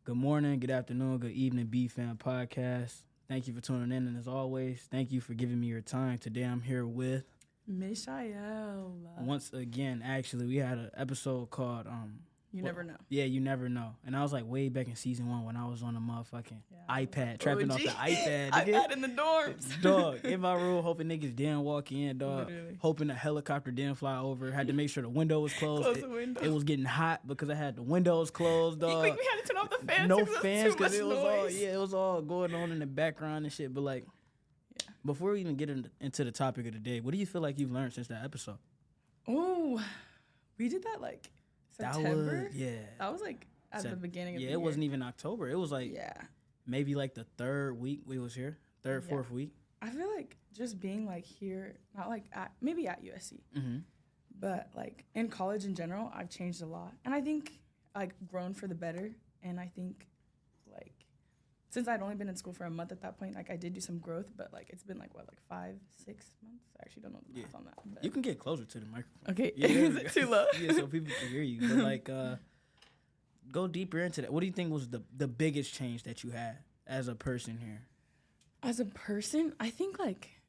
Good morning, good afternoon, good evening, B-Fam Podcast. Thank you for tuning in, and as always, thank you for giving me your time. Today I'm here with... Mishael. Once again, actually, we had an episode called... You never know. Yeah, you never know. And I was like way back in season 1 when I was on the motherfucking iPad, trapping off the iPad. iPad in the dorms. Dog, in my room, hoping niggas didn't walk in, dog. Literally. Hoping the helicopter didn't fly over. Had to make sure the window was closed. Close the window. It was getting hot because I had the windows closed, dog. We had to turn off the fans. No because fans because it was it was all going on in the background and shit. But like, before we even get into the topic of the day, what do you feel like you've learned since that episode? Ooh, we did that like September. That was like at the beginning of the year. Yeah, it wasn't even October. It was like yeah, maybe like the third week we was here, fourth week. I feel like just being like here, not like maybe at USC, but like in college in general, I've changed a lot, and I think like grown for the better. And I think like since I'd only been in school for a month at that point, like I did do some growth, but like it's been like 5-6 months. I actually don't know the math on that. But. You can get closer to the microphone. Okay, yeah, is it too low? Yeah, so people can hear you. But like, go deeper into that. What do you think was the biggest change that you had as a person here? As a person, I think like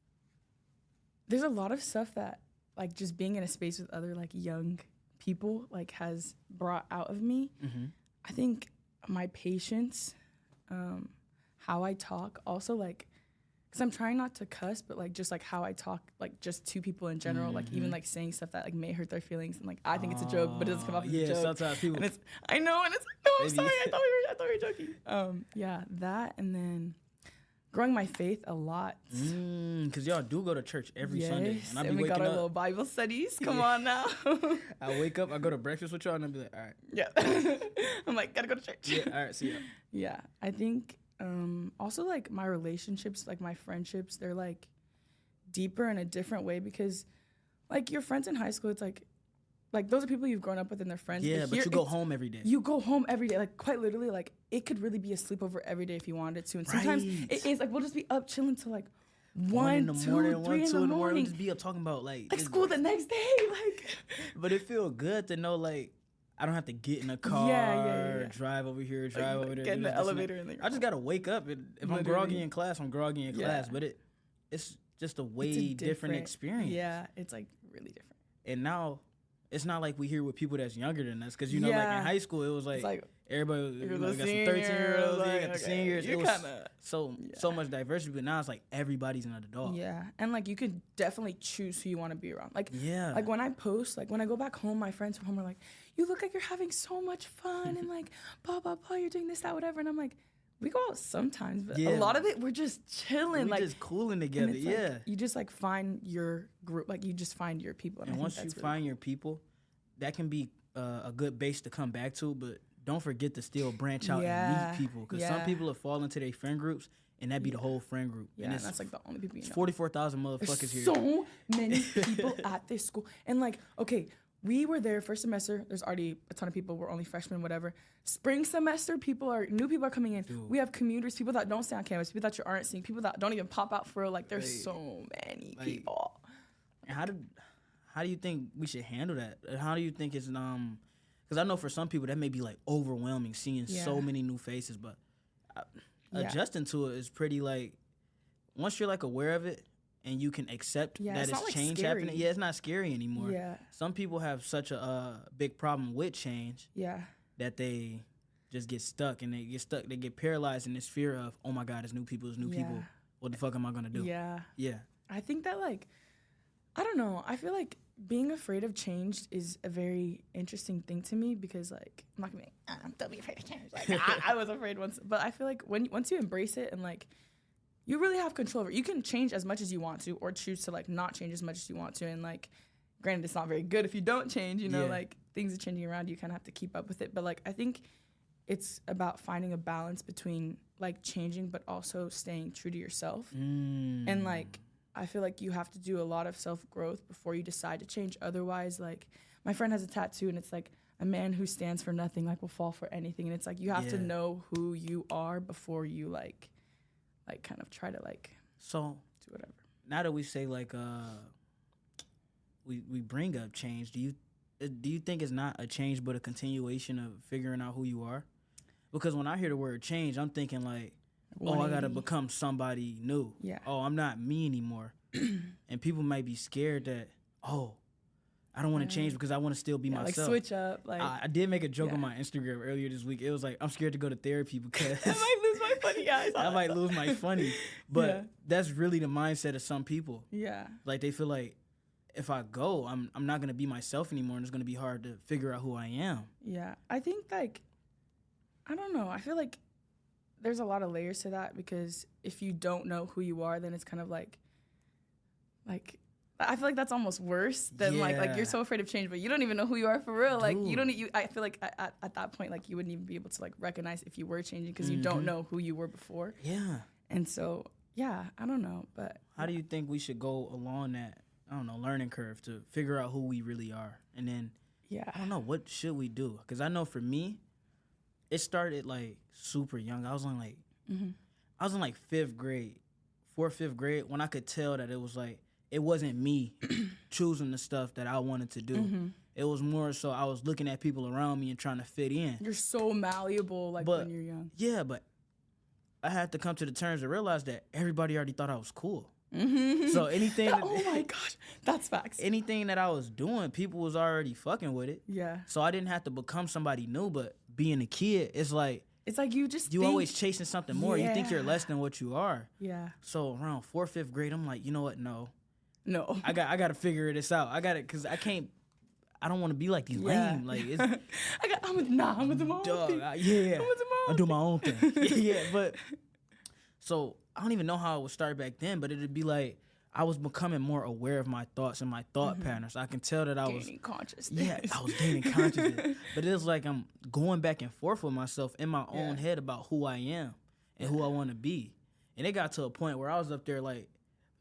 there's a lot of stuff that like just being in a space with other like young people like has brought out of me. I think my patience, how I talk, also like, because I'm trying not to cuss, but like just like how I talk, like just to people in general, like even like saying stuff that like may hurt their feelings, and like I think it's a joke, but it doesn't come off as a joke. Yeah, sometimes people. And it's I know, and it's like, no, I'm sorry, I thought we were joking. Yeah, that, and then growing my faith a lot. Because y'all do go to church every Sunday, and I be we got our little Bible studies. Come on now. I wake up, I go to breakfast with y'all, and I be like, all right. Yeah. I'm like, gotta go to church. Yeah, all right, see ya. Yeah, I think also like my relationships, like my friendships, they're like deeper in a different way because like your friends in high school, it's like those are people you've grown up with and they're friends. Yeah, but you go home every day. You go home every day, like quite literally, like it could really be a sleepover every day if you wanted to. And sometimes it is like we'll just be up chilling till like 1, 2, 3 in the morning. We'll just be up talking about like school the next day, like. But it feel good to know like I don't have to get in a car, drive over here, drive over there. Get in the elevator in there. I just gotta wake up. And if I'm groggy in class, I'm groggy in class. But it's just a way different experience. Yeah, it's like really different. And now it's not like we hear with people that's younger than us, because you know, like in high school, it was like everybody got some 13-year-olds, you got the seniors. It was so much diversity, but now it's like everybody's an adult. Yeah, and like you can definitely choose who you want to be around. Like like when I post, like when I go back home, my friends from home are like, "You look like you're having so much fun," and like blah blah blah, you're doing this, that, whatever, and I'm like, we go out sometimes, but a lot of it we're just chilling, we just cooling together. Yeah, like, you just like find your group, like you just find your people, and once you find your people, that can be a good base to come back to. But don't forget to still branch out and meet people, because some people have fallen into their friend groups, and that be the whole friend group. Yeah, and that's like the only people you know. 44,000 motherfuckers here. So many people at this school, and like okay. We were there first semester. There's already a ton of people. We're only freshmen, whatever. Spring semester, new people are coming in. Dude. We have commuters, people that don't stay on campus, people that you aren't seeing, people that don't even pop out for real. Like, there's so many people. And how do you think we should handle that? How do you think it's because I know for some people that may be like overwhelming seeing so many new faces, but adjusting to it is pretty like once you're like aware of it. And you can accept that it's change happening. Yeah, it's not scary anymore. Yeah. Some people have such a big problem with change. Yeah. That they just get stuck, and they get paralyzed in this fear of, oh my God, it's new people. What the fuck am I gonna do? Yeah. Yeah. I think that like, I don't know. I feel like being afraid of change is a very interesting thing to me because like I'm not gonna be like, don't be afraid of change. Like I was afraid once, but I feel like once you embrace it and like. You really have control over it. You can change as much as you want to or choose to, like, not change as much as you want to. And, like, granted, it's not very good if you don't change, you know, like, things are changing around you. You kind of have to keep up with it. But, like, I think it's about finding a balance between, like, changing but also staying true to yourself. And, like, I feel like you have to do a lot of self-growth before you decide to change. Otherwise, like, my friend has a tattoo, and it's, like, a man who stands for nothing, like, will fall for anything. And it's, like, you have to know who you are before you, like kind of try to like do whatever. Now that we say like we bring up change, do you think it's not a change but a continuation of figuring out who you are? Because when I hear the word change, I'm thinking like, oh, I got to become somebody new. Yeah. Oh, I'm not me anymore. And people might be scared that, oh, I don't want to change because I want to still be myself. Like switch up. Like I did make a joke on my Instagram earlier this week. It was like, I'm scared to go to therapy because I might lose my funny. I might lose my funny. But that's really the mindset of some people. Yeah. Like they feel like if I go, I'm not going to be myself anymore, and it's going to be hard to figure out who I am. Yeah. I think like, I don't know. I feel like there's a lot of layers to that, because if you don't know who you are, then it's kind of like I feel like that's almost worse than like you're so afraid of change, but you don't even know who you are for real. Dude. Like you don't. I feel like at that point, like you wouldn't even be able to like recognize if you were changing, because you don't know who you were before. Yeah. And so I don't know, but how do you think we should go along that learning curve to figure out who we really are, and then I don't know, what should we do? Because I know for me, it started like super young. I was in like fifth grade when I could tell that it was like. It wasn't me choosing the stuff that I wanted to do. It was more so I was looking at people around me and trying to fit in. You're so malleable, when you're young. Yeah, but I had to come to the terms to realize that everybody already thought I was cool. So anything... oh my gosh, that's facts. Anything that I was doing, people was already fucking with it. Yeah. So I didn't have to become somebody new, but being a kid, it's like you always chasing something more. You think you're less than what you are. Yeah. So around 4th, 5th grade, I'm like, you know what? No. I got to figure this out. I got to, because I don't want to be like these lame. Like it's, I'm gonna do my own thing. I do my own thing. But so I don't even know how it would start back then, but it'd be like I was becoming more aware of my thoughts and my thought patterns. I can tell that I was gaining consciousness. Yeah, I was gaining consciousness. But it was like I'm going back and forth with myself in my own head about who I am and who I want to be. And it got to a point where I was up there like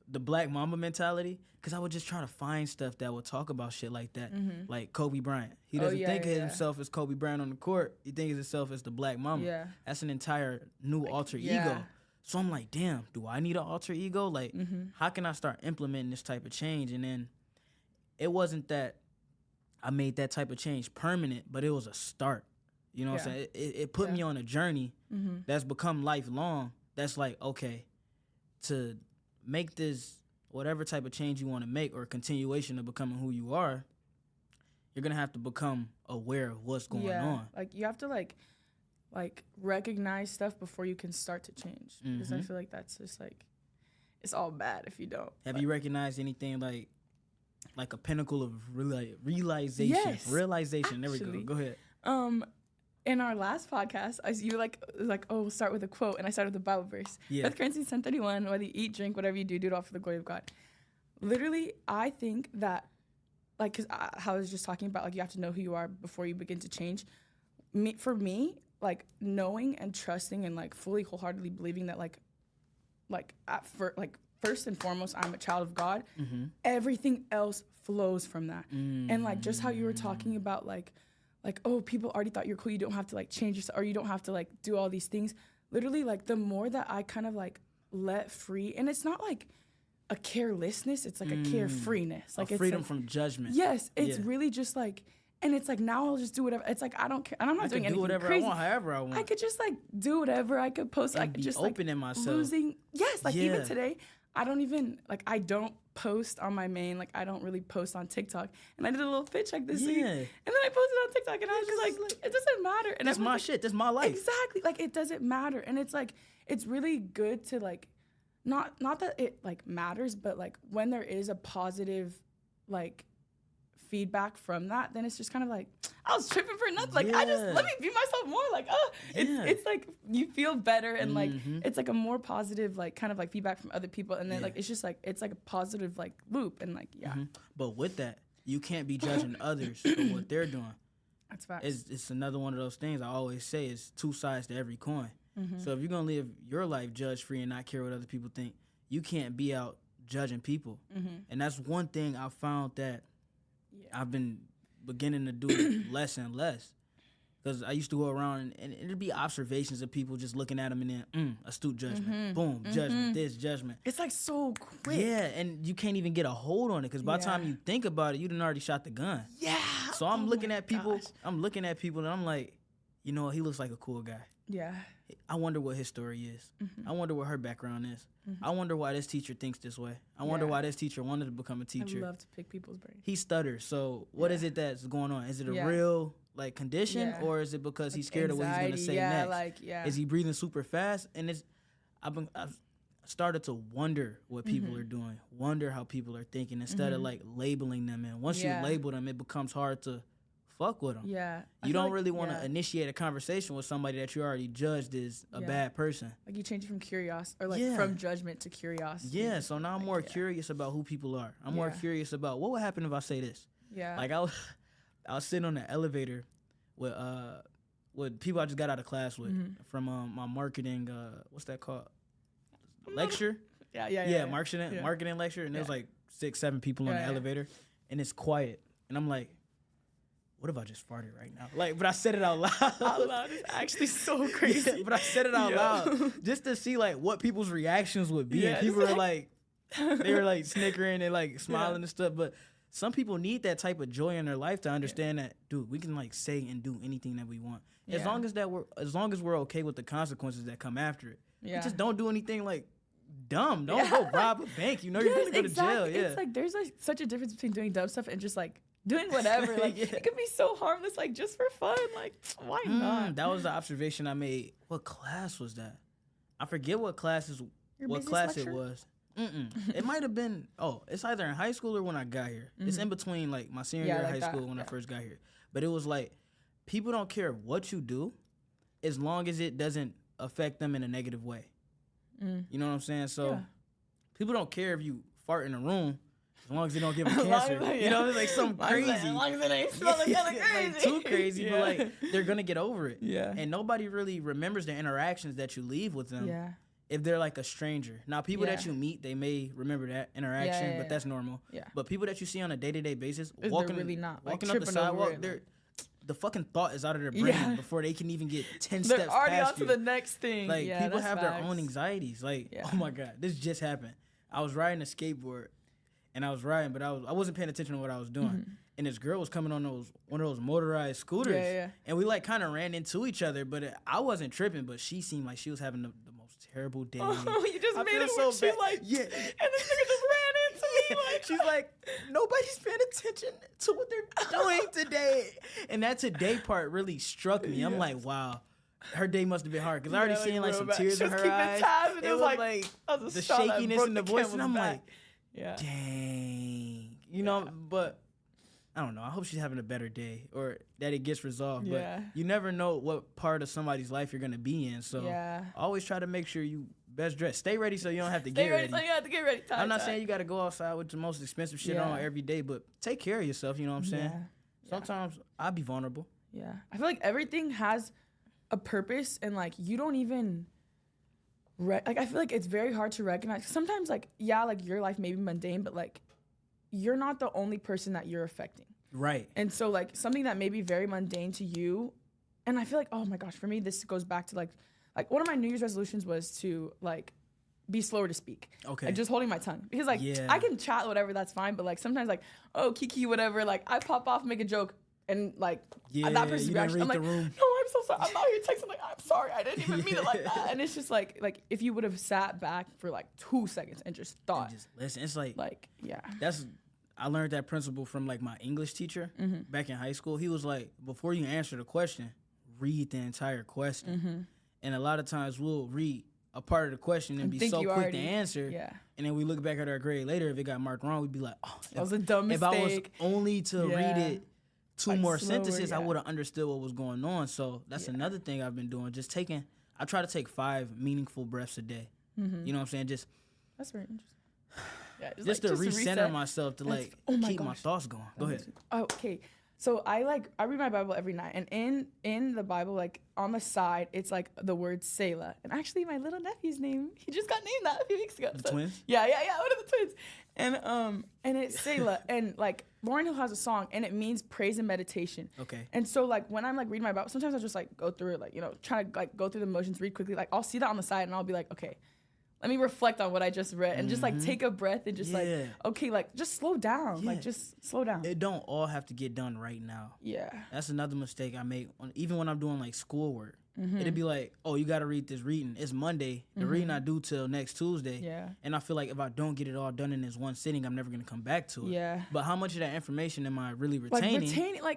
the Black Mamba mentality, because I would just try to find stuff that would talk about shit like that. Like Kobe Bryant. He doesn't think of himself as Kobe Bryant on the court. He thinks of himself as the Black Mamba. Yeah. That's an entire new alter ego. So I'm like, damn, do I need an alter ego? Like, how can I start implementing this type of change? And then it wasn't that I made that type of change permanent, but it was a start. You know what I'm saying? It put me on a journey that's become lifelong. That's like, okay, to make this whatever type of change you want to make or a continuation of becoming who you are, you're going to have to become aware of what's going on. Like, you have to, like recognize stuff before you can start to change. Because I feel like that's just, like, it's all bad if you don't. Have you recognized anything, like a pinnacle of realization? Yes. Realization. Actually, there we go. Go ahead. In our last podcast, you we'll start with a quote, and I started with a Bible verse. Yeah. 1 Corinthians 10:31, whether you eat, drink, whatever you do, do it all for the glory of God. Literally, I think that, like, because how I was just talking about, like, you have to know who you are before you begin to change. For me, like, knowing and trusting and, like, fully, wholeheartedly believing that, first and foremost, I'm a child of God. Everything else flows from that. And, like, just how you were talking about, like, oh, people already thought you're cool. You don't have to, like, change yourself, or you don't have to, like, do all these things. Literally, like, the more that I kind of, like, let free, and it's not, like, a carelessness. It's, like, a carefreeness. Like, a freedom from judgment. Yes. It's really just, like, and it's, like, now I'll just do whatever. It's, like, I don't care. And I'm not doing anything whatever crazy. I want, however I want. I could just, like, do whatever. I could post. I could just, like, open in myself. Losing. Yes. Like, even today, I don't post on my main, like, I don't really post on TikTok. And I did a little fit check this week. And then I posted on TikTok, and I was just like, it doesn't matter. And that's my shit. That's my life. Exactly. Like, it doesn't matter. And it's like, it's really good to, like, not that it, like, matters, but, like, when there is a positive, like, feedback from that, then it's just kind of like, I was tripping for nothing. Like, let me be myself more. Like, it's like, you feel better, and like, it's like a more positive, like, kind of like feedback from other people. And then like, it's just like, it's like a positive, like, loop. And like, But with that, you can't be judging others for what they're doing. That's facts. It's another one of those things I always say is two sides to every coin. So if you're going to live your life judge free and not care what other people think, you can't be out judging people. And that's one thing I found that I've been beginning to do less and less. Because I used to go around and it'd be observations of people just looking at them and then, astute judgment. Boom, judgment, this, judgment. It's like so quick. Yeah, and you can't even get a hold on it because by the time you think about it, you done already shot the gun. Yeah. So I'm looking at people, and I'm like, you know what, he looks like a cool guy. Yeah. I wonder what his story is. I wonder what her background is. I wonder why this teacher thinks this way. I wonder why this teacher wanted to become a teacher. I love to pick people's brains. He stutters. So what is it that's going on? Is it a real like condition, or is it because he's scared of what he's gonna say next? Is he breathing super fast? And I've started to wonder what people are doing, wonder how people are thinking instead of like labeling them. And once you label them, it becomes hard to fuck with them. Yeah. You don't really want to initiate a conversation with somebody that you already judged is a bad person. Like you change it from curiosity or like from judgment to curiosity. Yeah. So now I'm more curious about who people are. I'm more curious about what would happen if I say this. Yeah. Like I was sitting on the elevator with people I just got out of class with from my marketing, what's that called? Lecture? Yeah, marketing lecture. And there was like 6-7 people on the elevator and it's quiet. And I'm like, what if I just farted right now? Like, but I said it out loud. It's actually so crazy. Yeah, but I said it out loud just to see like what people's reactions would be. And people were like, they were like snickering and like smiling and stuff. But some people need that type of joy in their life to understand that, dude, we can like say and do anything that we want. As long as we're okay with the consequences that come after it. Yeah. Just don't do anything like dumb. Don't go rob a bank. You know you're gonna go to jail. Yeah. It's like there's like such a difference between doing dumb stuff and just like doing whatever. Like it could be so harmless, like just for fun. Like why not? That was the observation I made. What class was that? I forget what class it was. It might have been. It's either in high school or when I got here. It's in between like my senior year of high school when I first got here. But it was like people don't care what you do, as long as it doesn't affect them in a negative way. You know what I'm saying? So people don't care if you fart in a room. As long as they don't give them cancer. You know, it's like something crazy. As long as it ain't smelling kind of crazy. Like too crazy, but like they're going to get over it. Yeah. And nobody really remembers the interactions that you leave with them if they're like a stranger. Now, people that you meet, they may remember that interaction, but that's normal. Yeah. But people that you see on a day-to-day basis, walking up the sidewalk, the fucking thought is out of their brain before they can even get 10 steps past you. They're already on to the next thing. Like, people have their own anxieties. Like, oh my God, this just happened. I was riding a skateboard. And I was riding, but I wasn't paying attention to what I was doing. And this girl was coming on one of those motorized scooters. And we like kind of ran into each other, but I wasn't tripping, but she seemed like she was having the most terrible day. Oh, you just made it so she like, and this nigga just ran into me. Like, she's like, nobody's paying attention to what they're doing today. And that today part really struck me. I'm like, wow. Her day must have been hard because I already seen like some tears in her eyes. It was like the shakiness in the voice, and I'm like, dang. You know, but I don't know. I hope she's having a better day or that it gets resolved. But you never know what part of somebody's life you're going to be in. So always try to make sure you best dressed. Stay ready so you don't have to get ready. So you have to get ready. I'm not saying you got to go outside with the most expensive shit on every day, but take care of yourself. You know what I'm saying? Sometimes I'll be vulnerable. Yeah. I feel like everything has a purpose and like you don't even... like I feel like it's very hard to recognize. Sometimes like like your life may be mundane, but like you're not the only person that you're affecting. Right. And so like something that may be very mundane to you, and I feel like, oh my gosh, for me this goes back to like one of my New Year's resolutions was to like be slower to speak. Okay. Like just holding my tongue. Because like I can chat whatever, that's fine, but like sometimes like, oh Kiki, whatever, like I pop off, make a joke, and like that person's reaction, I'm like, no, I'm so sorry. I'm out here texting like, I'm sorry, I didn't even mean it like that. And it's just like if you would have sat back for like 2 seconds and just thought. And just listen, it's like I learned that principle from like my English teacher back in high school. He was like, before you answer the question, read the entire question. And a lot of times we'll read a part of the question and be so quick to answer. Yeah. And then we look back at our grade later, if it got marked wrong, we'd be like, oh, that was a dumb mistake. If I was only to read it 2 like more sentences, I would have understood what was going on. So that's another thing I've been doing. Just I try to take 5 meaningful breaths a day. You know what I'm saying? That's very interesting. Yeah, just to recenter myself, to like keep my thoughts going. Go ahead. Okay. So I read my Bible every night, and in the Bible, like on the side, it's like the word Selah. And actually, my little nephew's name, he just got named that a few weeks ago. The twins? Yeah, one of the twins. And it's Selah, and like Lauryn Hill has a song, and it means praise and meditation. Okay. And so like when I'm like reading my Bible, sometimes I'll just like go through it, like try to like go through the motions, read quickly. Like I'll see that on the side, and I'll be like, okay, let me reflect on what I just read and just like take a breath and just like, okay, like just slow down. Like just slow down. It don't all have to get done right now. Yeah. That's another mistake I make even when I'm doing like schoolwork. it'd be like, oh, you got to read this reading. It's Monday. The reading I do till next Tuesday. Yeah. And I feel like if I don't get it all done in this one sitting, I'm never going to come back to it. Yeah. But how much of that information am I really retaining?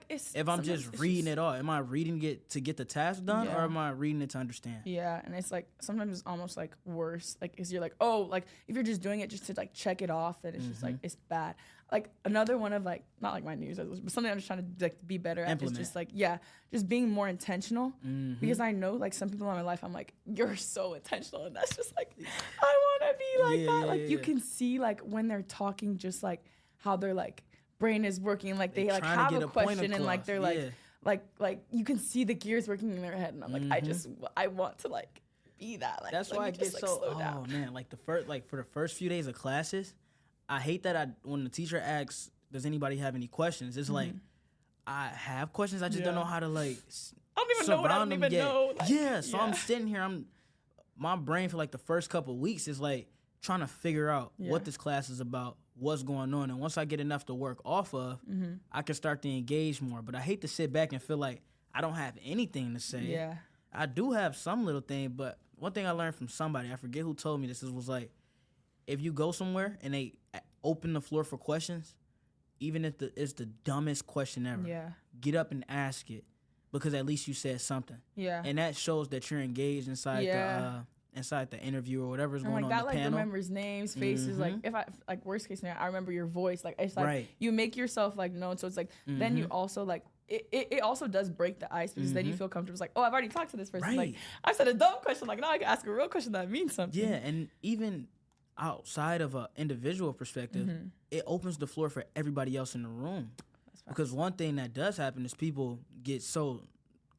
If I'm just reading it all, am I reading it to get the task done, or am I reading it to understand? Yeah, and it's like sometimes it's almost like worse. Like, is you're like, oh, like if you're just doing it just to like check it off, then it's just like it's bad. Like another one of like not like my news, but something I'm just trying to like be better at is just like just being more intentional. Because I know like some people in my life, I'm like, you're so intentional, and that's just like I want to be like that. Like you can see like when they're talking, just like how their like brain is working, like they like have a question and like they're like you can see the gears working in their head, and I'm like I want to like be that. Like that's why I get so man, like for the first few days of classes, I hate that when the teacher asks, does anybody have any questions? It's like, I have questions. I just don't know how to like I don't even know what I don't even know. Like, so I'm sitting here. My brain for like the first couple of weeks is like trying to figure out what this class is about, what's going on. And once I get enough to work off of, I can start to engage more. But I hate to sit back and feel like I don't have anything to say. Yeah. I do have some little thing, but one thing I learned from somebody, I forget who told me this, was like, if you go somewhere and they open the floor for questions, even if it's the dumbest question ever, get up and ask it, because at least you said something. Yeah. And that shows that you're engaged inside the interview or whatever is going on that, the like, panel. Remembers names, faces. Like if I like worst case scenario, I remember your voice. Like it's like you make yourself like known. So it's like then you also like it also does break the ice, because then you feel comfortable. It's like, oh, I've already talked to this person. Like I said a dumb question. Like now I can ask a real question that means something. Yeah, and even outside of an individual perspective, it opens the floor for everybody else in the room. Because one thing that does happen is people get so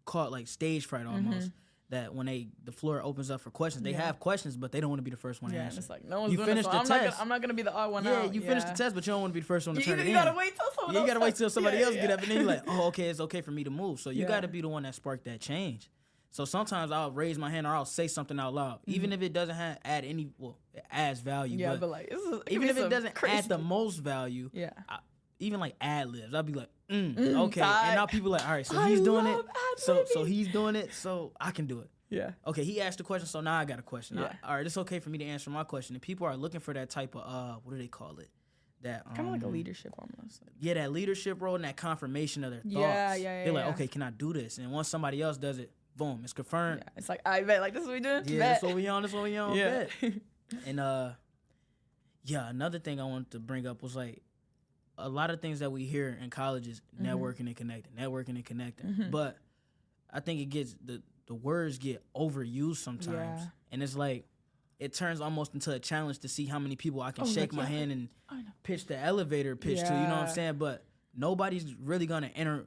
caught like stage fright almost, that when the floor opens up for questions, they have questions, but they don't want to be the first one to answer. And it's like, no one's doing it, so I'm not gonna be the odd one out. Yeah, you finish the test, but you don't want to be the first one to turn it in. You gotta wait till someone else. You gotta wait till somebody else get up, and then you're like, oh, okay, it's okay for me to move. So you gotta be the one that sparked that change. So sometimes I'll raise my hand or I'll say something out loud, even if it doesn't add any, it adds value. Yeah, but like, even if it doesn't add the most value, even like ad libs, I'll be like, okay. And now people are like, all right, so he's doing it. So he's doing it, so I can do it. Yeah. Okay, he asked a question, so now I got a question. Yeah. All right, it's okay for me to answer my question. And people are looking for that type of, what do they call it? That kind of like a leadership almost. Yeah, that leadership role and that confirmation of their thoughts. Yeah. They're like, okay, can I do this? And once somebody else does it, boom, it's confirmed. Yeah, it's like, I bet, like, this is what we doing? Yeah, that's what we on, Yeah. And, another thing I wanted to bring up was, like, a lot of things that we hear in colleges, networking and connecting. But I think it gets, the words get overused sometimes. And it's like, it turns almost into a challenge to see how many people I can shake my hand and pitch the elevator pitch to, you know what I'm saying? But nobody's really going to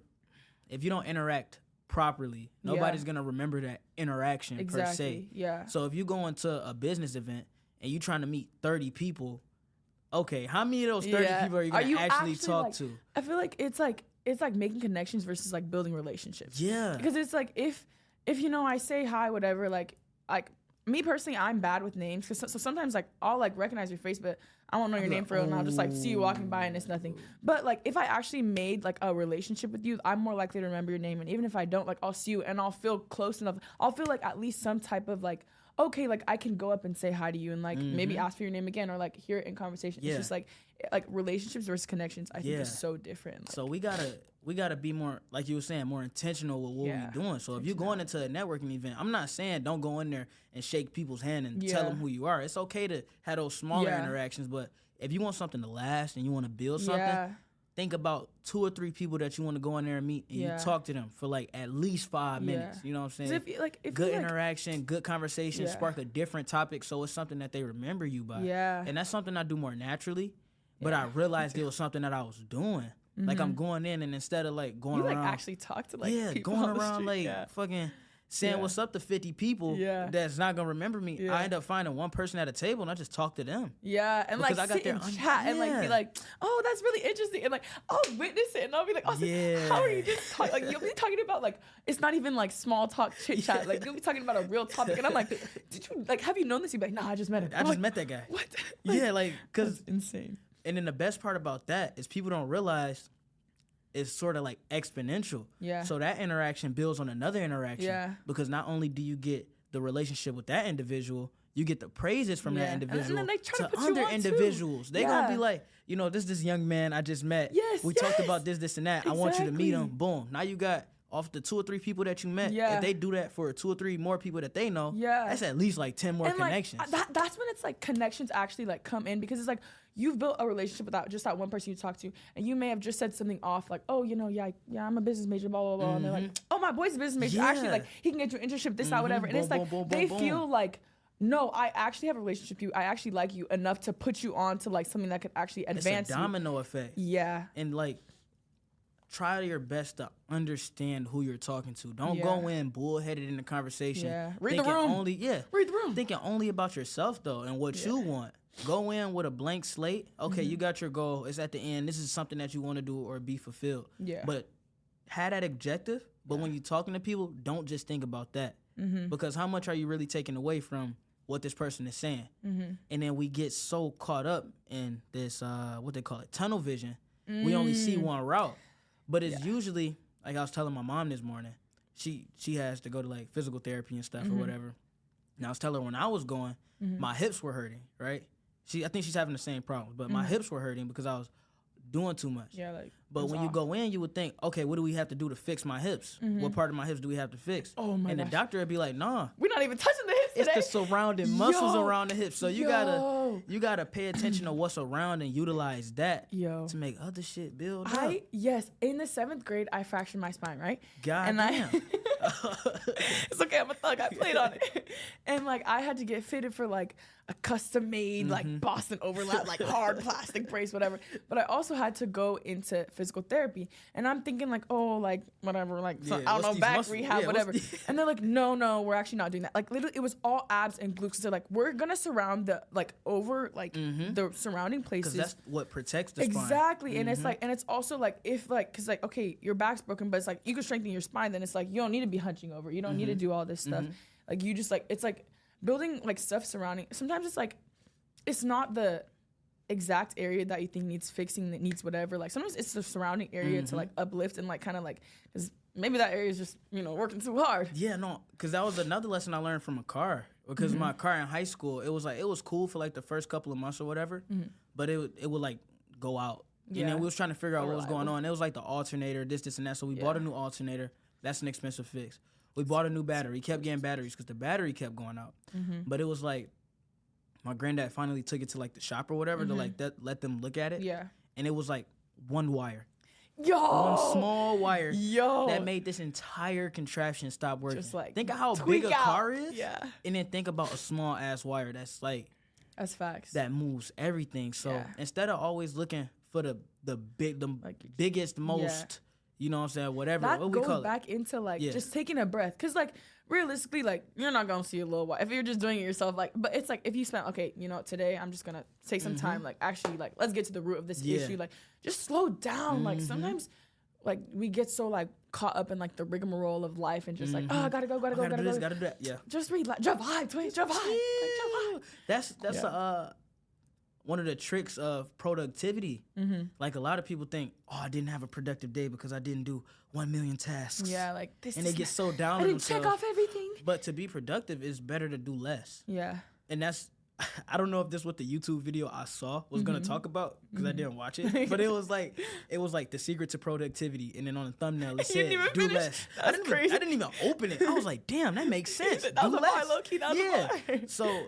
if you don't interact properly, nobody's going to remember that interaction per se. Yeah. So if you go into a business event and you're trying to meet 30 people, okay, how many of those 30 people are you going to actually talk to? I feel like it's like making connections versus like building relationships. Yeah. Because it's like if you know, I say hi, whatever, like me personally, I'm bad with names, because so sometimes like I'll like recognize your face, but I won't know your name for real, and I'll just like see you walking by and it's nothing. But like if I actually made like a relationship with you, I'm more likely to remember your name, and even if I don't, like I'll see you and I'll feel close enough. I'll feel like at least some type of like, okay, like I can go up and say hi to you and like maybe ask for your name again, or like hear it in conversation. It's just like relationships versus connections, I think is so different. Like, so we gotta be more, like you were saying, more intentional with what we're doing. So if you're going into a networking event, I'm not saying don't go in there and shake people's hand and tell them who you are. It's okay to have those smaller interactions, but if you want something to last and you want to build something, think about 2 or 3 people that you want to go in there and meet, and you talk to them for like at least 5 minutes. You know what I'm saying? If good interaction, good conversation, spark a different topic, so it's something that they remember you by. Yeah. And that's something I do more naturally, but I realized it was something that I was doing. Like I'm going in, and instead of like going around, like actually talk to like people going on the around street. like fucking saying what's up to 50 people that's not gonna remember me. I end up finding one person at a table, and I just talk to them. Yeah, and because like sit and chat and like be like, oh, that's really interesting, and like I'll witness it, and I'll be like, oh, how are you just talking? Like you'll be talking about like it's not even like small talk chit chat. Like you'll be talking about a real topic, and I'm like, did you like have you known this? You'd be like, nah, I just met him. I just met that guy. What? Yeah, like because insane. And then the best part about that is people don't realize is sort of like exponential. Yeah. So that interaction builds on another interaction. Yeah. Because not only do you get the relationship with that individual, you get the praises from that individual and then they try to put other you on individuals. Too. They're going to be like, you know, this young man I just met. Yes, we talked about this, and that. Exactly. I want you to meet him. Boom. Now you got off the 2 or 3 people that you met. If they do that for 2 or 3 more people that they know, that's at least like 10 more connections. Like, that's when it's like connections actually like come in, because it's like you've built a relationship with just that one person you talk to, and you may have just said something off like, oh, you know, I'm a business major, blah blah blah, and they're like, oh, my boy's a business major. Actually, like he can get you an internship, this, that, whatever, and it's like they feel like, no, I actually have a relationship with you. I actually like you enough to put you on to like something that could actually advance you. It's a domino effect. Yeah. And like, try your best to understand who you're talking to. Don't go in bullheaded in the conversation. Yeah. Read the room. Read the room. Thinking only about yourself though and what you want. Go in with a blank slate. Okay, you got your goal. It's at the end. This is something that you want to do or be fulfilled. Yeah. But have that objective. But when you're talking to people, don't just think about that. Because how much are you really taking away from what this person is saying? And then we get so caught up in this, what they call it, tunnel vision. We only see one route. But it's usually, like I was telling my mom this morning, she has to go to like physical therapy and stuff or whatever. And I was telling her when I was going, my hips were hurting, right? I think she's having the same problem, but my hips were hurting because I was doing too much. Yeah, like. But when you go in, you would think, okay, what do we have to do to fix my hips? What part of my hips do we have to fix? Oh my And gosh. the doctor would be like, nah. We're not even touching the hips today. It's the surrounding muscles around the hips. So you gotta pay attention to what's around and utilize that to make other shit build up. Yes, in the 7th grade, I fractured my spine, right? God damn. It's okay, I'm a thug. I played on it. And like I had to get fitted for like a custom made like Boston overlap, like hard plastic brace, whatever. But I also had to go into physical therapy. And I'm thinking like, oh, like whatever, like I don't know, back rehab, whatever. And they're like, no, we're actually not doing that. Like literally, it was all abs and glutes. They're like, we're gonna surround the like over like the surrounding places. Because that's what protects the spine. Exactly. And it's like, and it's also like if like, cause like okay, your back's broken, but it's like you can strengthen your spine. Then it's like you don't need to be hunching over. You don't need to do all this stuff. Like you just like it's like building like stuff surrounding. Sometimes it's like it's not the exact area that you think needs fixing, that needs whatever. Like sometimes it's the surrounding area to like uplift and like kind of like, because maybe that area is just, you know, working too hard. Yeah, no, because that was another lesson I learned from a car. Because my car in high school, it was cool for like the first couple of months or whatever, but it would like go out. And then we was trying to figure out what was going on. It was like the alternator, this and that. So we bought a new alternator. That's an expensive fix. We bought a new battery. Kept getting batteries because the battery kept going out. But it was like, my granddad finally took it to like the shop or whatever to like let them look at it. Yeah. And it was like one wire. Yo. One small wire. Yo. That made this entire contraption stop working. Just like think of how big a car is. Yeah. And then think about a small ass wire that's like. That's facts. That moves everything. So instead of always looking for the like, biggest, most, you know what I'm saying, whatever. That what we goes call back it. into like just taking a breath. Cause like realistically, like you're not gonna see a little while if you're just doing it yourself. Like, but it's like if you spend you know, today I'm just gonna take some time. Like actually, like let's get to the root of this issue. Like just slow down. Like sometimes, like we get so like caught up in like the rigmarole of life and just like oh gotta go. Gotta do this, gotta do that. Yeah. Just read. Like, drop high, twins. Drop high. Like, That's one of the tricks of productivity. Like a lot of people think, oh, I didn't have a productive day because I didn't do 1 million tasks. Yeah, like this. And they get so down I on didn't themselves. check off everything. But to be productive, it's better to do less. Yeah. And that's, I don't know if this is what the YouTube video I saw was gonna talk about because I didn't watch it. But it was like the secret to productivity, and then on the thumbnail it said do less. That's crazy. I didn't even open it. I was like, damn, that makes sense. That was less. Low key, that was So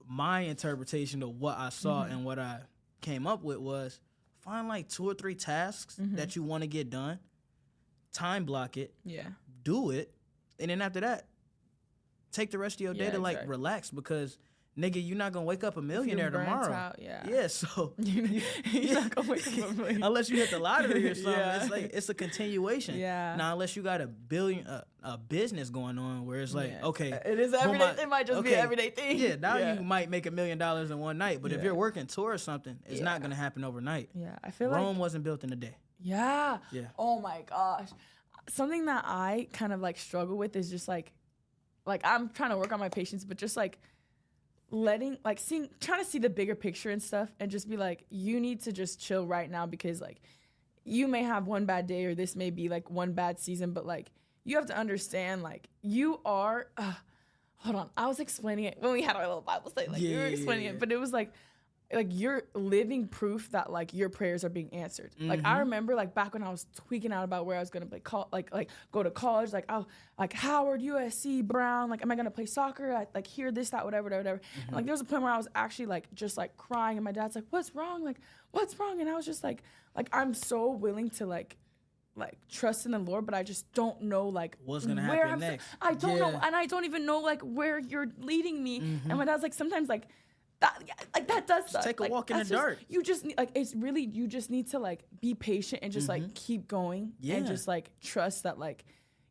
my interpretation of what I saw and what I came up with was find like 2 or 3 tasks that you want to get done, time block it, do it, and then after that, take the rest of your day to like relax because nigga, you're not gonna wake up a millionaire tomorrow. Out, so you're not gonna wake up a millionaire unless you hit the lottery or something. It's like it's a continuation. Yeah. Now unless you got a business going on where it's like okay, it is everyday. It might just be an everyday thing. Yeah. Now you might make $1 million in one night, but if you're working towards something, it's not gonna happen overnight. Yeah, I feel Rome wasn't built in a day. Yeah. Yeah. Oh my gosh, something that I kind of like struggle with is just like I'm trying to work on my patience, but just like trying to see the bigger picture and stuff and just be like, you need to just chill right now because like you may have one bad day or this may be like one bad season, but like you have to understand like you are hold on, I was explaining it when we had our little Bible study, like you were explaining it, but it was like you're living proof that like your prayers are being answered. Like I remember like back when I was tweaking out about where I was gonna like go to college, like oh like Howard, USC, Brown, like am I gonna play soccer? Like here, this, that, whatever. And like there was a point where I was actually like just like crying, and my dad's like, what's wrong? Like what's wrong? And I was just like I'm so willing to like trust in the Lord, but I just don't know like what's gonna happen next. I don't know, and I don't even know like where you're leading me. And my dad's like sometimes like. That does suck. Take a walk in the dark. You just need, like it's really you just need to like be patient and just like keep going and just like trust that like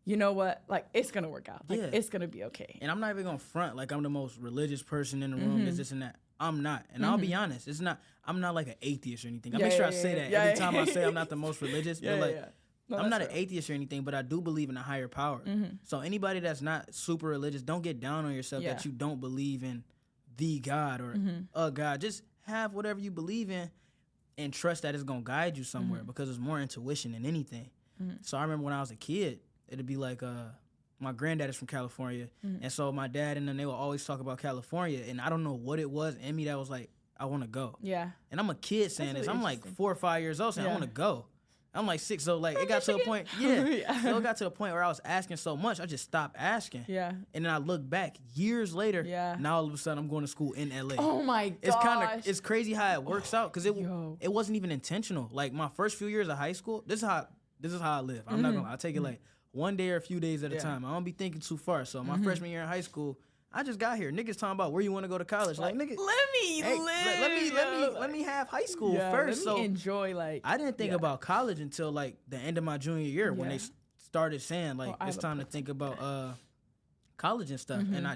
you know what like it's gonna work out. Like it's gonna be okay. And I'm not even gonna front like I'm the most religious person in the room. This and that. I'm not. And I'll be honest. It's not. I'm not like an atheist or anything. I make sure I say that every time I say I'm not the most religious. But like no, I'm not an atheist or anything, but I do believe in a higher power. So anybody that's not super religious, don't get down on yourself that you don't believe in the God or a God. Just have whatever you believe in and trust that it's going to guide you somewhere because it's more intuition than anything. So I remember when I was a kid, it'd be like my granddad is from California. And so my dad and them, they would always talk about California. And I don't know what it was in me that was like, I want to go. Yeah. And I'm a kid saying this. I'm like 4 or 5 years old saying, I want to go. I'm like 6, so like it got to a point, so it got to a point where I was asking so much, I just stopped asking. Yeah. And then I look back years later. Yeah. Now all of a sudden I'm going to school in LA. Oh my gosh. It's crazy how it works out because it wasn't even intentional. Like my first few years of high school, this is how I live. I'm not gonna. I take it like one day or a few days at a time. I don't be thinking too far. So my freshman year in high school, I just got here. Niggas talking about where you want to go to college. Like nigga, let me have high school first. Let me enjoy like. I didn't think about college until like the end of my junior year when they started saying like it's time to think about college and stuff. And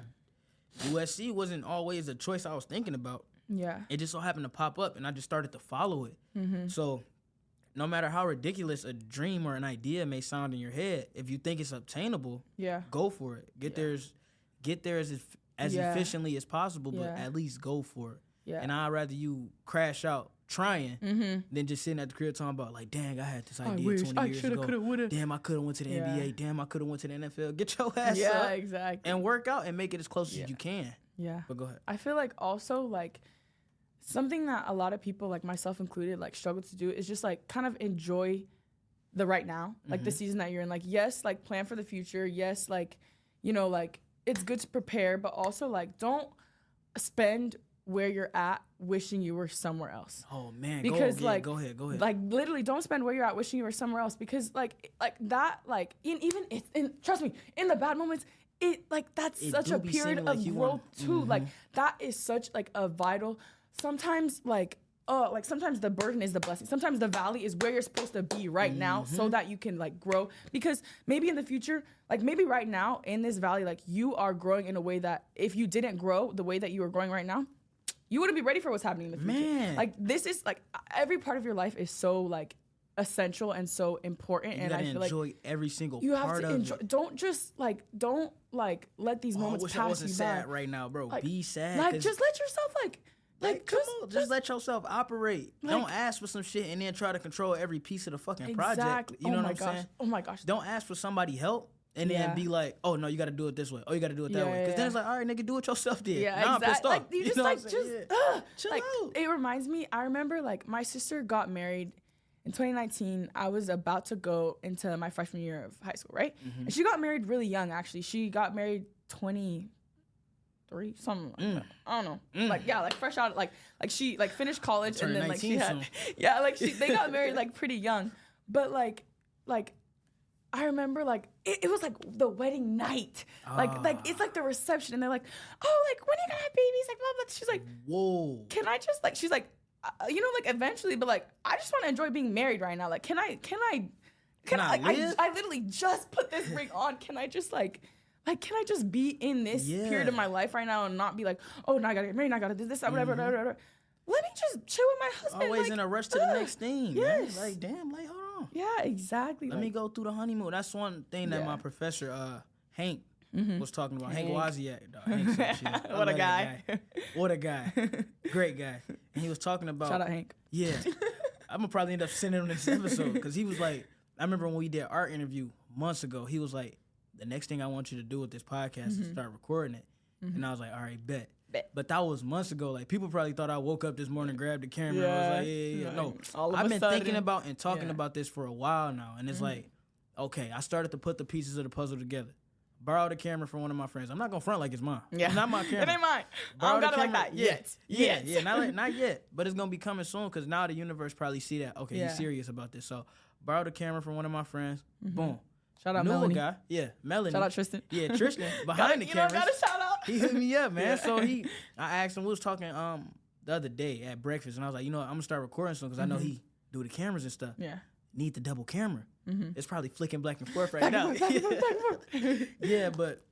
USC wasn't always a choice I was thinking about. Yeah. It just so happened to pop up, and I just started to follow it. So no matter how ridiculous a dream or an idea may sound in your head, if you think it's obtainable, go for it. Get there as efficiently as possible, but at least go for it. Yeah. And I'd rather you crash out trying than just sitting at the crib talking about like, dang, I had this idea 20 years ago. Damn, I could have went to the NBA. Damn, I could have went to the NFL. Get your ass up. Yeah, exactly. And work out and make it as close as you can. Yeah. But go ahead. I feel like also like something that a lot of people, like myself included, like struggle to do is just like kind of enjoy the right now, like the season that you're in. Like, yes, like plan for the future. Yes, like, you know, like it's good to prepare, but also like don't spend where you're at wishing you were somewhere else. Oh man, because go ahead. Like literally don't spend where you're at wishing you were somewhere else, because like that, like trust me, in the bad moments, that's such a period of growth too. Like that is such like a vital, sometimes sometimes the burden is the blessing. Sometimes the valley is where you're supposed to be right now so that you can like grow. Because maybe in the future, like maybe right now in this valley, like you are growing in a way that if you didn't grow the way that you are growing right now, you wouldn't be ready for what's happening in the future. Man. Like this is like every part of your life is so like essential and so important. And I feel like enjoy every single you part have to enjoy. It. Don't let these moments pass you by. I wasn't sad right now, bro. Like, be sad. Like just let yourself just let yourself operate. Like, don't ask for some shit and then try to control every piece of the fucking project. You know what I'm saying? Oh my gosh. Don't ask for somebody help and then be like, oh no, you got to do it this way. Oh, you got to do it that way. Because then it's like, all right, nigga, do it yourself then. Yeah, now exactly. I'm pissed off. Like, you just like chill out. It reminds me. I remember like my sister got married in 2019. I was about to go into my freshman year of high school, right? And she got married really young. Actually, she got married 23, something like that. I don't know. Like fresh out, like she like finished college and then like she had they got married like pretty young. But like I remember like it was like the wedding night. Like it's like the reception and they're like, oh, like when are you gonna have babies? Like blah blah. She's like, whoa. Can I just like she's like you know, like eventually, but like I just want to enjoy being married right now. Like can I live? I literally just put this ring on. Can I just can I just be in this period of my life right now and not be like, oh, now I gotta get married, now I gotta do this, whatever. Let me just chill with my husband. Always in a rush to the next thing. Yes. Man. Like, damn, like, hold on. Yeah, exactly. Let me go through the honeymoon. That's one thing that my professor, Hank, was talking about. Hank Wozniak. What a guy. What a guy. Great guy. And he was talking about. Shout out Hank. Yeah. I'm gonna probably end up sending him this episode because he was like, I remember when we did our interview months ago, he was like, the next thing I want you to do with this podcast is start recording it. And I was like, all right, bet. But that was months ago. Like, people probably thought I woke up this morning, grabbed the camera, and I was like, yeah. No, I've been thinking about and talking about this for a while now. And it's like, okay, I started to put the pieces of the puzzle together. Borrowed a camera from one of my friends. I'm not going to front like it's mine. Yeah. It's not my camera. It ain't mine. I don't got it like that yet. Yeah. Not yet. But it's going to be coming soon because now the universe probably see that, okay, he's serious about this. So, borrowed a camera from one of my friends. Boom. Shout out Melanie. Guy. Yeah, Melanie. Shout out Tristan. Yeah, Tristan. Behind the cameras. Got a shout out. He hit me up, man. So I asked him, we was talking the other day at breakfast, and I was like, you know what, I'm going to start recording soon because I know he do the cameras and stuff. Yeah. Need the double camera. It's probably flicking back and forth right now. Yeah, but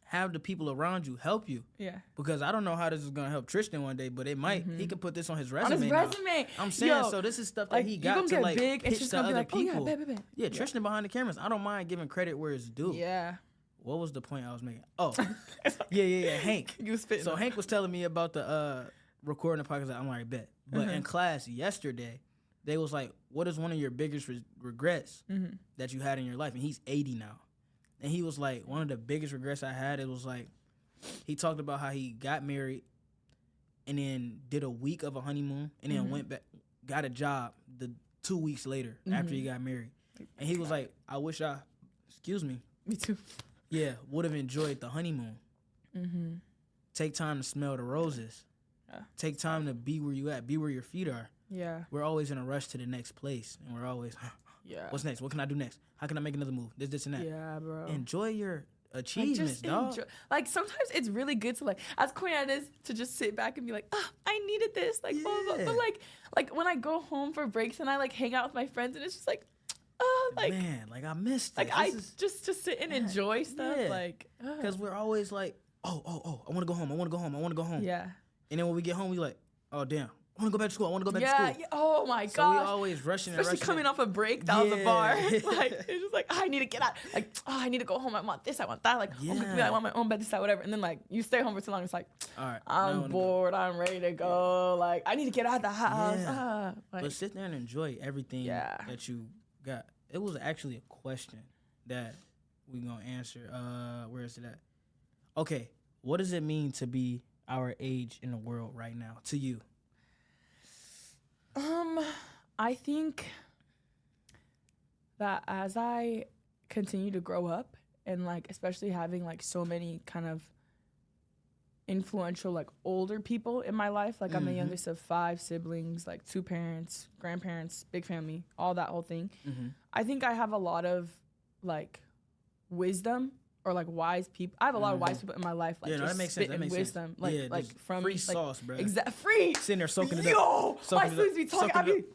have the people around you help you. Yeah. Because I don't know how this is going to help Tristan one day, but it might. He can put this on his resume. On his resume. I'm saying, so this is stuff that he got to like big, pitch to other people. Bet. Yeah, Tristan behind the cameras. I don't mind giving credit where it's due. Yeah. What was the point I was making? Oh, yeah. Hank. You was spitting. So Hank was telling me about the recording the podcast. I'm like, bet. But in class yesterday, they was like, what is one of your biggest regrets that you had in your life? And he's 80 now. And he was like, one of the biggest regrets I had, it was like, he talked about how he got married and then did a week of a honeymoon and then went back, got a job the 2 weeks later after he got married. And he was like, I wish me too. Yeah, would have enjoyed the honeymoon. Take time to smell the roses. Take time to be where you at, be where your feet are. Yeah. We're always in a rush to the next place, and we're always, what's next? What can I do next? How can I make another move? This, and that. Yeah, bro. Enjoy your achievements, dog. Like, sometimes it's really good to, like, as corny as it is, to just sit back and be like, I needed this. Like, blah, blah, blah. But, like, when I go home for breaks and I, like, hang out with my friends, and it's just like, like, man, like, I missed it. Like, just to sit and enjoy stuff. Yeah. Like, because we're always like, I want to go home. Yeah. And then when we get home, we like, oh, damn. I want to go back to school. Yeah. Oh, my gosh. So we always rushing and Especially coming off a break down the bar. Like, it's just like, I need to get out. Like, I need to go home. I want this. I want that. Like, I want my own bed, this, that, whatever. And then, like, you stay home for too long. It's like, all right, I'm bored. I'm ready to go. Like, I need to get out of the house. Yeah. But sit there and enjoy everything that you got. It was actually a question that we're going to answer. Where is it at? Okay. What does it mean to be our age in the world right now to you? I think that as I continue to grow up and, like, especially having, like, so many kind of influential, like, older people in my life, like, I'm the youngest of 5 siblings, like, 2 parents, grandparents, big family, all that whole thing. I think I have a lot of, like, wisdom or, like, wise people. I have a lot of wise people in my life, like, just that makes sense. That makes wisdom, sense. Like from free sauce, bro. Free. Sitting there soaking it up. Yo, my students be talking. I mean,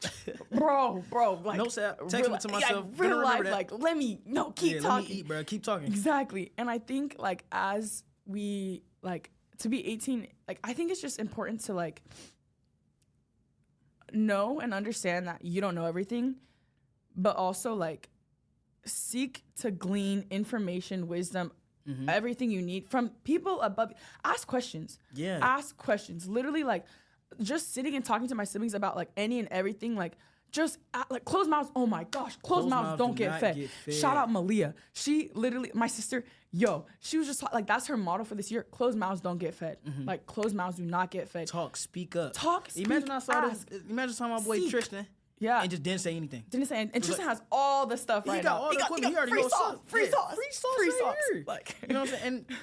bro, like, no, texting to myself. Real life, like, keep talking. Let me eat, bro. Keep talking. Exactly, and I think, like, as we, like, to be 18, like, I think it's just important to, like, know and understand that you don't know everything, but also, like, seek to glean information, wisdom, everything you need from people above you. Ask questions. Yeah. Ask questions. Literally, like, just sitting and talking to my siblings about, like, any and everything, like, just, like, closed mouths. Oh, my gosh. Closed mouths don't get fed. Shout out Malia. She literally, my sister, she was just, like, that's her motto for this year. Closed mouths don't get fed. Like, closed mouths do not get fed. Speak up. Imagine I saw this. Imagine my boy Tristan. Yeah. And just didn't say anything. And Tristan has all the stuff right now. He got all the equipment. He already knows free sauce. Like, you know what I'm saying? And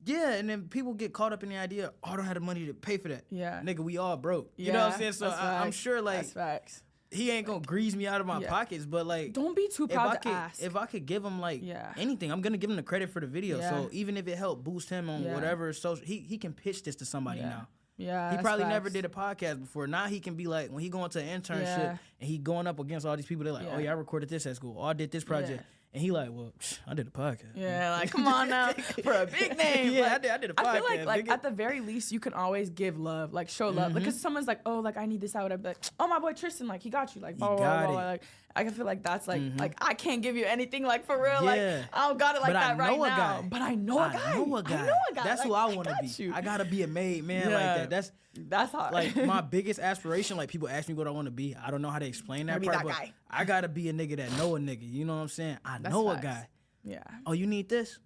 and then people get caught up in the idea, I don't have the money to pay for that. Yeah. Nigga, we all broke. You know what I'm saying? So I'm sure, like, that's facts. He ain't gonna grease me out of my pockets, but, like, don't be too proud to ask. If I could give him, like, anything, I'm gonna give him the credit for the video. So even if it helped boost him on whatever social, he can pitch this to somebody now. Yeah, he probably never did a podcast before. Now he can be like, when he going to an internship and he going up against all these people, they're like, oh yeah, I recorded this at school. Oh, I did this project. And he like, well, I did a podcast. Yeah, like, come on now. For a big name. Yeah, like, I did a podcast. I feel like at the very least, you can always give love, like, show love. Because someone's like, oh, like, I need this out. I'd be like, oh, my boy Tristan, like, he got you. Like, blah, blah, blah. Like, I can feel like that's like, I can't give you anything, like, for real. Like, I don't got it like that right now. But I know a guy. I know a guy. That's who I want to be. I got to be a made man like that. That's hard. Like, my biggest aspiration, like, people ask me what I want to be. I don't know how to explain that part, but I got to be a nigga that know a nigga. You know what I'm saying? I know a guy. Yeah. Oh, you need this?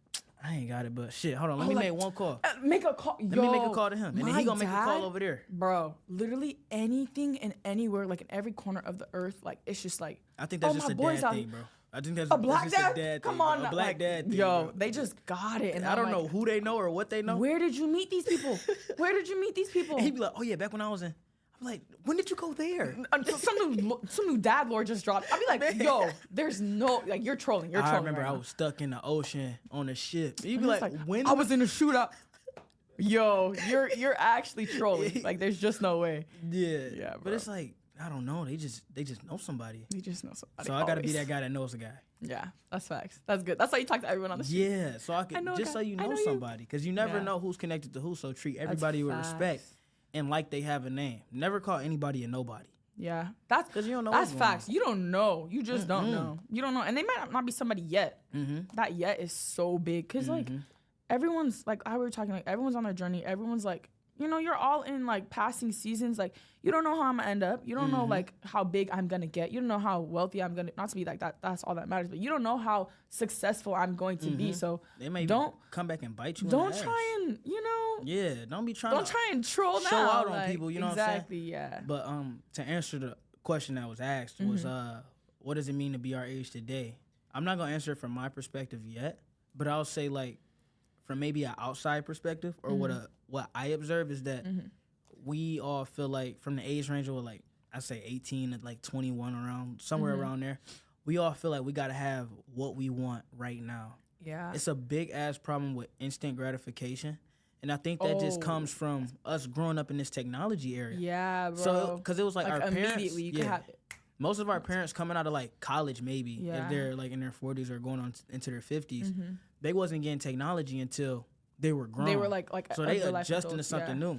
I ain't got it, but shit. Hold on. Let me make one call. Make a call. Let me make a call to him. And then he gonna make a call over there. Bro, literally anything and anywhere, like in every corner of the earth, like it's just like. I think that's just a dad thing, bro. I think that's a black just dad. A dad Come thing, on, a black dad thing. Yo, bro. they just got it, and I don't know who they know or what they know. Where did you meet these people? Where did you meet these people? And he'd be like, oh yeah, back when I was in. I'm like, when did you go there? Some new dad lore just dropped. I'd be like, yo, there's no, like, you're trolling. I remember I was stuck in the ocean on a ship. You'd be like, when? I was in a shootout. Yo, you're actually trolling. Like, there's just no way. Yeah, bro. But it's like, I don't know. They just know somebody. They just know somebody. So I gotta be that guy that knows a guy. Yeah, that's facts. That's good. That's how you talk to everyone on the street. Yeah, so I can just so you know somebody, because you never know who's connected to who. So treat everybody with respect and like they have a name. Never call anybody a nobody. Yeah, that's because you don't know. That's facts. You don't know. You just don't know. You don't know, and they might not be somebody yet. That yet is so big because like everyone's like we were talking, like everyone's on their journey. Everyone's like, you know, you're all in like passing seasons. Like, you don't know how I'm gonna end up. You don't know like how big I'm gonna get. You don't know how wealthy I'm gonna, not to be like that. That's all that matters. But you don't know how successful I'm going to be. So they may come back and bite you. Don't try and, you know. Yeah, don't be trying. Don't try and troll show now. out on people. You know what I'm saying? Exactly. Yeah. But to answer the question that was asked was what does it mean to be our age today? I'm not gonna answer it from my perspective yet, but I'll say like from maybe an outside perspective or what I observe is that we all feel like from the age range of like I say 18 to like 21 around somewhere around there, we all feel like we gotta have what we want right now. Yeah, it's a big ass problem with instant gratification, and I think that just comes from us growing up in this technology area. Yeah, bro. So because it was like our parents, immediately you can have it. Most of our parents coming out of like college, maybe if they're like in their 40s or going on into their 50s, they wasn't getting technology until they were grown. They were like so they adjusting to something new.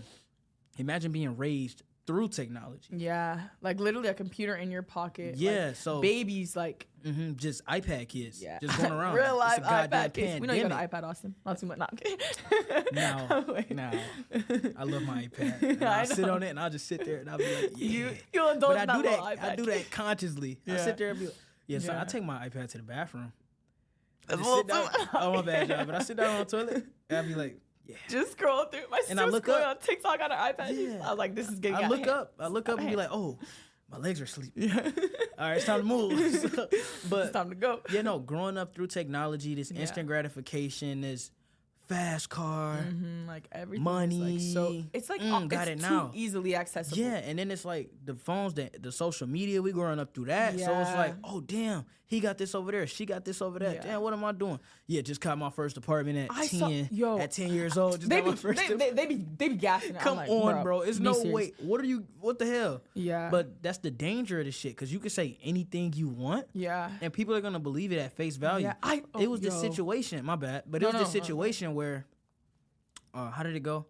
Imagine being raised through technology. Yeah, like literally a computer in your pocket. Yeah, like so babies like just iPad kids. Yeah, just going around. Real life iPad kids. We know you got an iPad, Austin. Not too much. Not No, I love my iPad. I'll sit on it and I'll just sit there and I'll be like, yeah. You indulge but I do that. I do that consciously. I sit there and be like, so I take my iPad to the bathroom. I just sit down. Oh my bad, y'all. But I sit down on the toilet and I'll be like, yeah. Just scroll through. My sister was going on TikTok on her iPad. I was like, this is getting I look up and be like, oh, my legs are sleepy. All right, it's time to move. But it's time to go. Yeah, no, growing up through technology, this instant gratification, this fast car, like everything, money. Like so, it's like got it's it now. Too easily accessible. Yeah, and then it's like the phones, the social media. We growing up through that, so it's like, oh damn, he got this over there, she got this over there. Damn, what am I doing? Yeah, just caught my first apartment at 10 years old. Just got my first. They be gassing. Come like, on, bro. It's no way. What the hell? Yeah. But that's the danger of this shit, because you can say anything you want. Yeah. And people are gonna believe it at face value. Yeah. It was the situation. My bad. But it was the situation where. How did it go?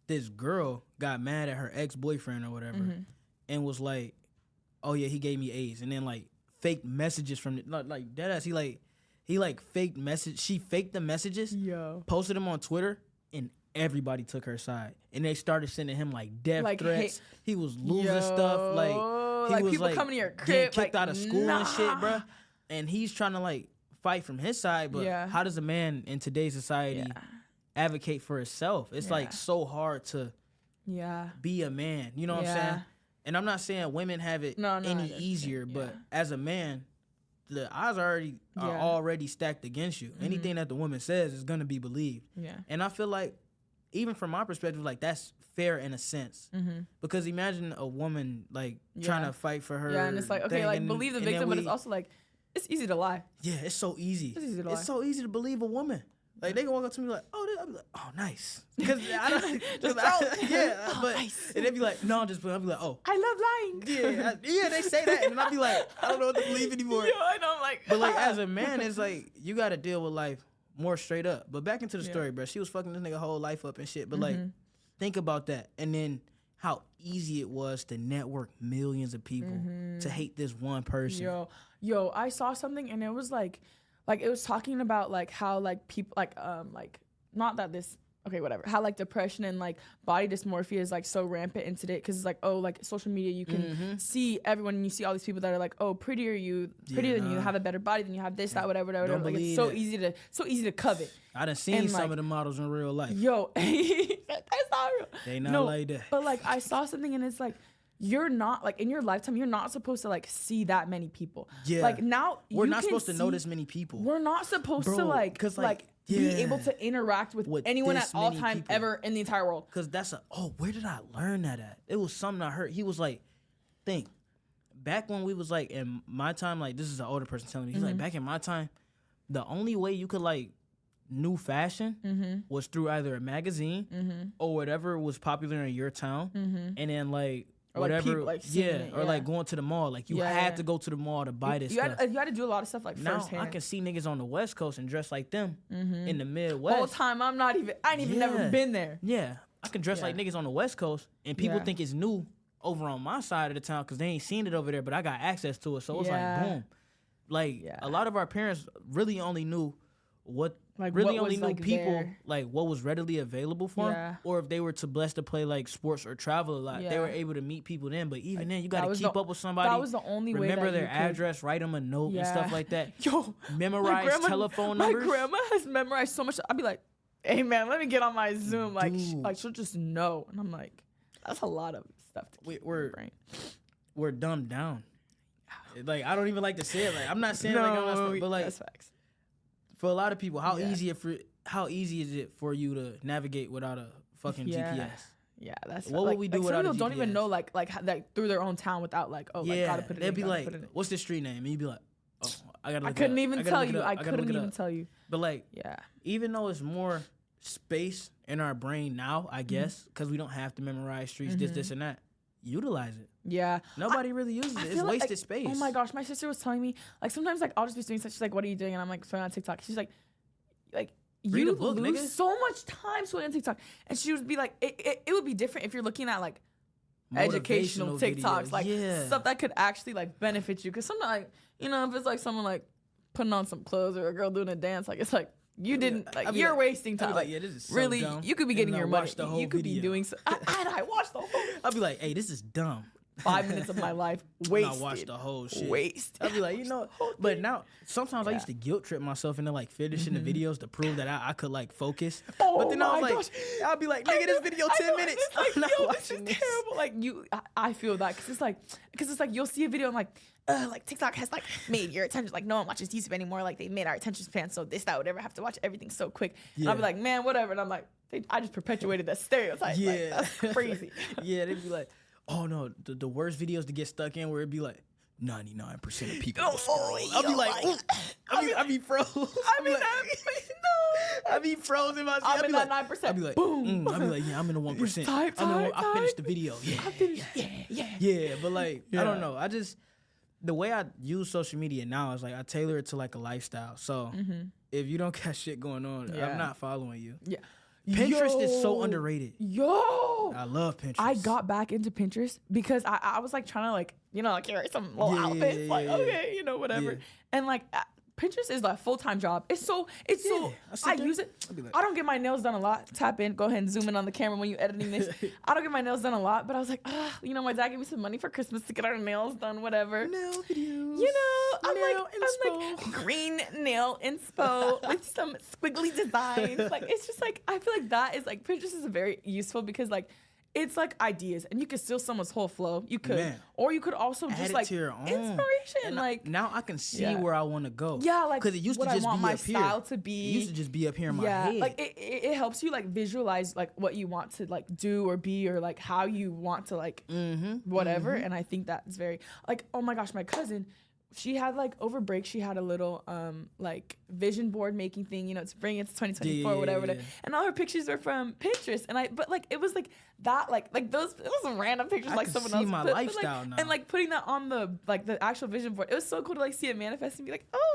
This girl got mad at her ex-boyfriend or whatever and was like, oh yeah, he gave me A's. And then like fake messages from like deadass. He faked message. She faked the messages, posted them on Twitter, and everybody took her side. And they started sending him like death threats. He was losing stuff. Like he was people like coming to your crib, getting kicked out of school and shit, bruh. And he's trying to like fight from his side, but how does a man in today's society advocate for himself? It's like so hard to be a man. You know what I'm saying? And I'm not saying women have it any easier, but as a man, the odds are already stacked against you. Anything that the woman says is gonna be believed. Yeah. And I feel like, even from my perspective, like that's fair in a sense. Because imagine a woman like trying to fight for her. Yeah, and it's like, okay, like believe the victim, but it's also like it's easy to lie. Yeah, it's so easy. It's easy to lie. It's so easy to believe a woman. Like, they can walk up to me like, oh, I'll be like, oh, nice. Because I don't, but nice. And they'd be like, no, I'll be like, oh. I love lying. Yeah, they say that. And I'll be like, I don't know what to believe anymore. I know, I'm like. But, like, as a man, it's like, you got to deal with life more straight up. But back into the story, bro. She was fucking this nigga whole life up and shit. But, like, think about that. And then how easy it was to network millions of people to hate this one person. Yo, I saw something and it was like it was talking about like how like people like not that this okay whatever how like depression and like body dysmorphia is like so rampant in today because it's like, oh, like social media you can see everyone and you see all these people that are like, oh, prettier than you, have a better body than you, have this that whatever. Like, it's so easy to covet. I done seen some of the models in real life. Yo, that's not real. They not like that. But like I saw something and it's like, you're not like in your lifetime you're not supposed to like see that many people. Like now we're not supposed to know this many people. We're not supposed to like be able to interact with anyone at all time ever in the entire world. Cause that's where did I learn that at? It was something I heard. He was like, think back when we was like in my time, like this is an older person telling me, he's like, back in my time, the only way you could like new fashion was through either a magazine or whatever was popular in your town, and then like whatever, like like going to the mall. Like you had to go to the mall to buy this stuff. You had to do a lot of stuff like now firsthand. I can see niggas on the West Coast and dress like them in the Midwest. Whole time I ain't even never been there. Yeah, I can dress like niggas on the West Coast, and people think it's new over on my side of the town because they ain't seen it over there, but I got access to it. So it's like boom. Like a lot of our parents really only knew what. Like really only knew like people there. Like what was readily available for them, or if they were too blessed to play like sports or travel a lot, they were able to meet people then. But even then, you got to keep up with somebody. That was the only way. Remember their address, write them a note and stuff like that. Yo, memorize telephone numbers. My grandma has memorized so much. I'd be like, "Hey man, let me get on my Zoom." Like she'll just know, and I'm like, "That's a lot of stuff to keep in my brain." We're dumbed down. Like I don't even like to say it. Like I'm not saying like I'm not, but like that's facts. For a lot of people, how easy is it for you to navigate without a fucking GPS? Yeah, that's what would we do without a GPS? Some people don't even know like through their own town without like gotta put it. They'd be like, "What's the street name?" And you'd be like, "Oh, I gotta." I couldn't even tell you. I couldn't even tell you. But like, even though it's more space in our brain now, I guess, because we don't have to memorize streets, this and that. Utilize it. Yeah. Nobody really uses it. It's wasted space. Oh my gosh, my sister was telling me, like sometimes like I'll just be doing such, she's like, "What are you doing?" And I'm like, "Scrolling on TikTok." She's like Read you a book, lose nigga. so much time scrolling on TikTok. And she would be like, it would be different if you're looking at like educational TikToks, like stuff that could actually like benefit you. Because sometimes, like, you know, if it's like someone like putting on some clothes or a girl doing a dance, like it's like you didn't like you're wasting time. Like, this is so really dumb. You could be getting your money. You could video. be doing so. I watched the whole. I'll be like, "Hey, this is dumb." 5 minutes of my life wasted. I watched the whole shit. Wasted. I'd be like, you know, but now sometimes I used to guilt trip myself into like finishing the videos to prove that I could like focus. But then I was like, I'll be like, "Nigga, this video 10 minutes." It's like, yo, this is terrible. Like I feel that because it's like you'll see a video and like TikTok has like made your attention, like no one watches YouTube anymore. Like they made our attention span so that would ever have to watch everything so quick. And I'll be like, man, whatever. And I'm like, I just perpetuated that stereotype. Yeah, like, that's crazy. Yeah, they'd be like, "Oh no, the worst videos to get stuck in where it'd be like 99% of people will scroll." I'll be like, I be froze. I be froze in my seat. I'm in that 9%. I'll be like, boom. I'll be like, yeah, I'm in the 1%. I finished the video. Yeah. But like, I don't know. The way I use social media now is like I tailor it to like a lifestyle. So if you don't got shit going on, I'm not following you. Yeah. Pinterest is so underrated. I love Pinterest. I got back into Pinterest because I was like trying to like, you know, like curate some little outfits. Okay, you know, whatever. And like Pinterest is like a full-time job. It's so I use it. I don't get my nails done a lot. Tap in, go ahead and zoom in on the camera when you're editing this. I don't get my nails done a lot, but I was like, you know, my dad gave me some money for Christmas to get our nails done, whatever. Nail videos. You know, I'm like green nail inspo with some squiggly designs. Like it's just like I feel like that is like Pinterest is very useful because like it's like ideas, and you could steal someone's whole flow. You could, or you could also add just like to your own inspiration. And like now I can see where I want to go. Yeah, like because it used to just be up here. It used to just be up here in my head. Like it helps you like visualize like what you want to like do or be or like how you want to like whatever. And I think that's very like, oh my gosh, my cousin. she had like over break, she had a little like vision board making thing, you know, to bring it to 2024 whatever. And all her pictures were from Pinterest. And but like it was like that, like those, it was some random pictures like someone else. My lifestyle like, now. And like putting that on the actual vision board. It was so cool to like see it manifest and be like, oh,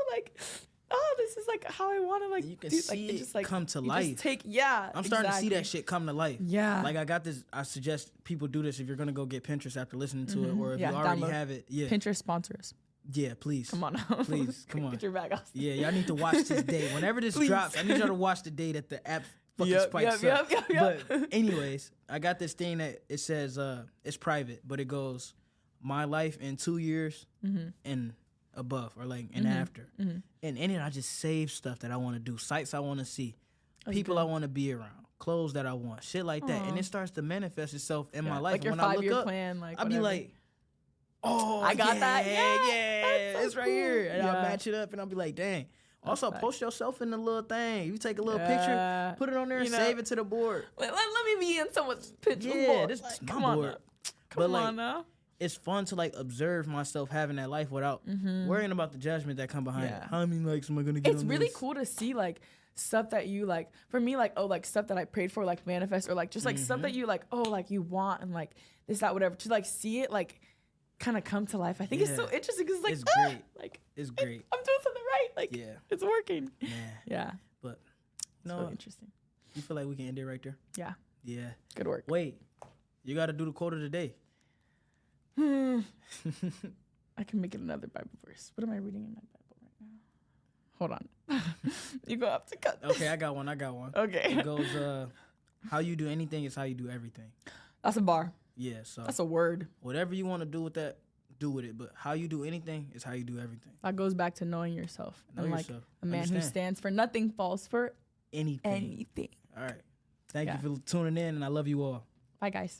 this is like how I want to like. You can see it just like come to life. I'm starting to see that shit come to life. Yeah. Like I got this. I suggest people do this if you're gonna go get Pinterest after listening to it, or if you already have it. Yeah. Pinterest sponsor us. Yeah, please. Come on now. Please, come on. Get your bag off. Yeah, y'all need to watch this day. Whenever this drops, I need y'all to watch the day that the app fucking spikes up. But anyways, I got this thing that it says it's private, but it goes my life in 2 years and above, or like and after. And in it, I just save stuff that I want to do, sites I want to see, people I want to be around, clothes that I want, shit like that. And it starts to manifest itself in my life. Like your when 5-year I look plan, like I'll be like, oh, I got that. Yeah, so it's right cool. here. And I'll match it up and I'll be like, dang. Also, post yourself in the little thing. You take a little picture, put it on there and save it to the board. Let me be in someone's picture. Yeah, this is come my board. Come on now. It's fun to like observe myself having that life without worrying about the judgment that come behind it. How many likes am I gonna get? It's really cool to see like stuff that you like. For me, like like stuff that I prayed for, like manifest, or like just like stuff that you like like you want, and like this, that, whatever. To like see it like kind of come to life. I think it's so interesting because like it's great. Like it's great. I'm doing something right. Like it's working. Yeah. But no, really interesting. You feel like we can end it right there? Yeah. Yeah. Good work. Wait, you got to do the quote of the day. I can make it another Bible verse. What am I reading in my Bible right now? Hold on. You go have to cut this. Okay, I got one. Okay. It goes, how you do anything is how you do everything. That's a bar. Yeah, so. That's a word. Whatever you want to do with that, do with it. But how you do anything is how you do everything. That goes back to knowing yourself. Know yourself. Like a man who stands for nothing falls for anything. All right. Thank you for tuning in, and I love you all. Bye, guys.